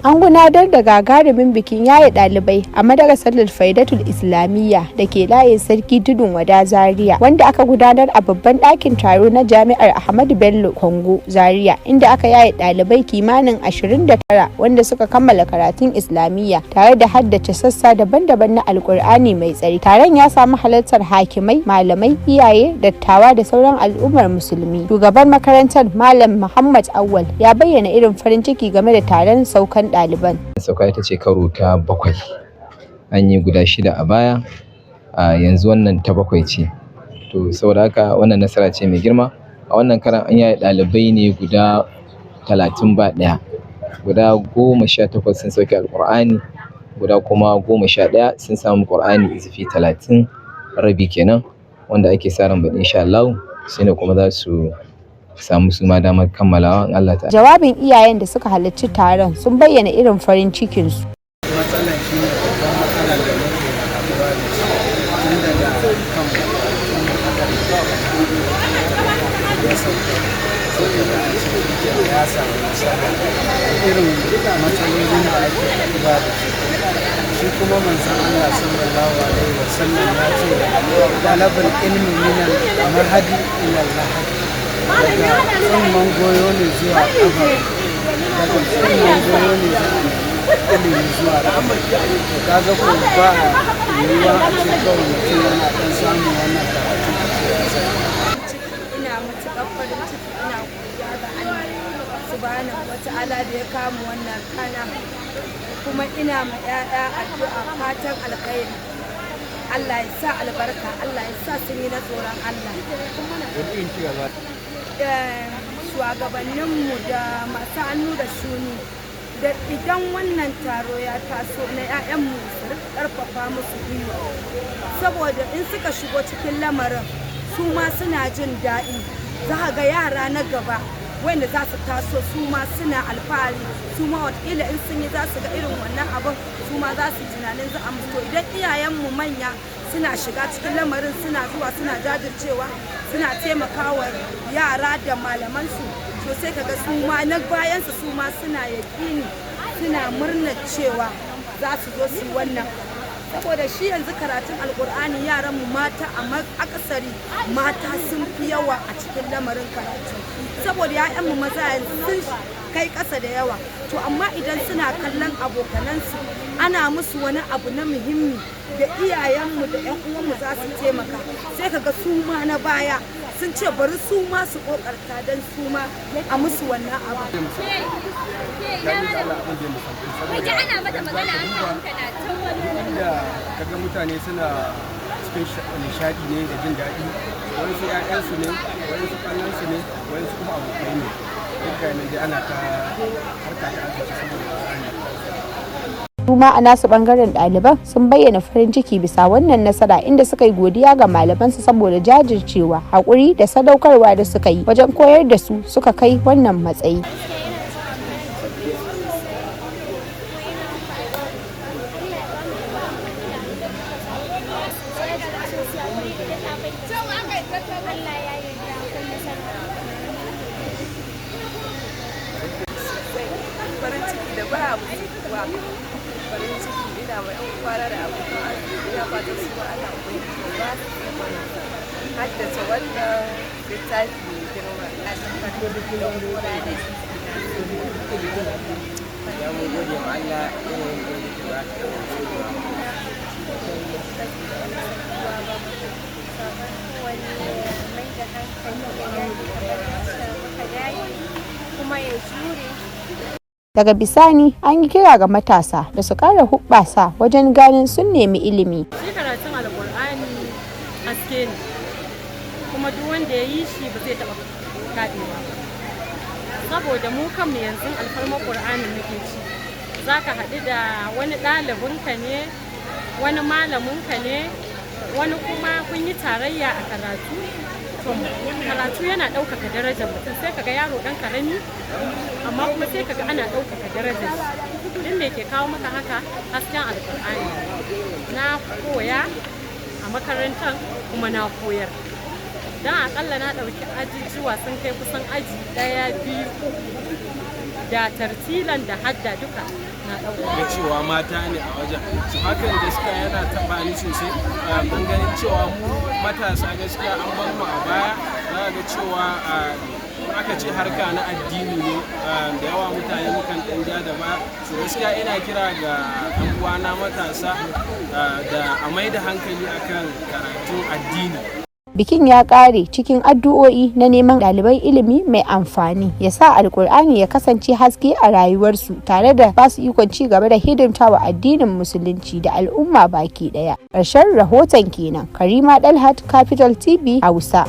An gudanar da gagarumin bikin yaye dalibai a madrasatul faidatul islamiya da ke layin sarki tudun wada Zaria, wanda aka gudanar a babban ɗakin taro na jami'ar Ahmadu Bello Kongo Zaria, inda aka yaye dalibai kimanin 29 wanda suka kammala karatun islamiya tare da haddace sassa daban-daban na alkur'ani mai tsarki. Taron ya samu halartar hakimai, malamai, iyaye, dattawa da sauran al'ummar musulmi. Shugaban makarantar Malam Muhammad Awwal ya bayyana irin farin ciki game da taron saukan ɗaliban. Sauka ita ce karo ta 7. An yi guda 6 a baya, yanzu wannan ta 7 ce. To saboda haka wannan nasara ce mai girma. A wannan karan an yaye ɗalibai ne guda 30 ba ɗaya. Guda 18 sun sauke alƙur'ani, guda kuma 11 sun samu ƙur'ani izifi 30 rabi kenan, wanda ake sa ran baɗi insha Allah shine kuma za su samu su ma damar kammalawa in Allah ta. Jawabin iyayen da suka halarci taron sun bayyana irin farin cikinsu. Matsalar shi ne babban matsalar da muke haɗuwa da shi tun daga kan ya sauka sai da ya samu nasara irin matsalolin da ake haɗuwa da shi kuma manzon Allah sallallahu alaihi wasallam ya ce talabul ilmi minal mahadi ila lahadi, daga tsumman goyo ne zuwa kabari, daga tsumman goyo ne ilimi zuwa kabari. Kaga ko ba yiwuwa a ce kawai mutum yana ɗan samun wannan karatu a ce ya zai. Ina matuƙar farin ciki, ina godiya ga Allah subhanahu wata'ala da ya kama wannan kana, kuma ina ma 'ya'ya addu'a fatan alkhairi. Allah ya sa albarka, Allah ya sa sun yi na tsoron Allah. Shugabanninmu da masu hannu da shuni, da idan wannan taro ya taso na 'ya'yanmu su rika ƙarfafa musu gwiwa, saboda in suka shigo cikin lamarin su ma suna jin daɗi. Za ga yara na gaba wanda za su taso su ma suna alfahari, su ma watakila in sun yi za su ga irin wannan abin, su ma za su tunanin za a mutu. Idan iyayenmu manya suna shiga cikin lamarin, suna zuwa suna jajircewa, suna taimakawa yara da malamansu, to sai kaga su ma na bayansu su ma suna yaƙini, suna murnar cewa za su zo su yi wannan. Saboda shi yanzu karatun alkur'ani yaran mu mata a akasari mata sun fi yawa a cikin lamarin karatu, saboda ya'yan mu maza yanzu sun kai ƙasa da yawa. To amma idan suna kallon abokanansu ana musu wani abu na muhimmi da iyayenmu da 'yan uwanmu za su taimaka, sai kaga su ma na baya sun ce bari su ma su kokarta don su ma a musu wannan abu. Da kaga mutane suna cikin nishadi ne da jin daɗi, wani su 'ya'yansu ne, wani su ƙannansu ne, wani su kuma abokai ne, duka yana da ana ta harka ta arziki saboda ƙarani. Kuma a nasu bangaren ɗaliban sun bayyana farin ciki bisa wannan nasara, inda suka yi godiya ga malamansu saboda jajircewa, haƙuri da sadaukarwa da suka yi wajen koyar da su suka kai wannan matsayi. Farin ciki da ba abu kuwa, farin ciki ina mai an kwana da abokan arziki, ina fatan su ma ana ubangiji ba su haddace wannan littafi mai girma. Ya mu gode ma Allah irin da ba kuma ya jure. Daga bisani an yi kira ga matasa da su ƙara hubbasa wajen ganin sun nemi ilimi. Shi karatun alƙur'ani haske ne, kuma duk wanda ya yi shi ba zai taɓa kaɗewa ba. Saboda mu kanmu yanzu alfarmar ƙur'ani muke ci, za ka haɗu da wani ɗalibinka ne, wani malaminka ne, wani kuma kun yi tarayya a karatu. Karatu yana ɗaukaka darajar mutum, sai kaga yaro ɗan karami amma kuma sai kaga ana ɗaukaka darajar shi. Duk me ke kawo maka haka? Hasken alƙur'ani. Na koya a makarantar kuma na koyar. Don aƙalla na ɗauki ajujuwa sun kai kusan aji 1, 2, 3 da tartilan da hadda duka ga cewa mata ne a wajen. Su hakan gaskiya yana taɓa ni sosai, don ganin cewa mu matasa gaskiya an bar mu a baya. Za ga cewa aka ce harka na addini ne, da yawa mutane mukan ɗan ja da baya. Su gaskiya ina kira ga ɗan uwana matasa da a mai da hankali akan karatun addini. Bikin ya ƙare cikin addu'o'i na neman ɗalibai ilimi mai amfani, ya sa Alƙur'ani ya kasance haske a rayuwarsu tare da ba su ikon ci gaba da hidimtawa addinin musulunci da al'umma baki ɗaya. Ƙarshen rahoton kenan. Karima Dalhat, Capital TV Hausa.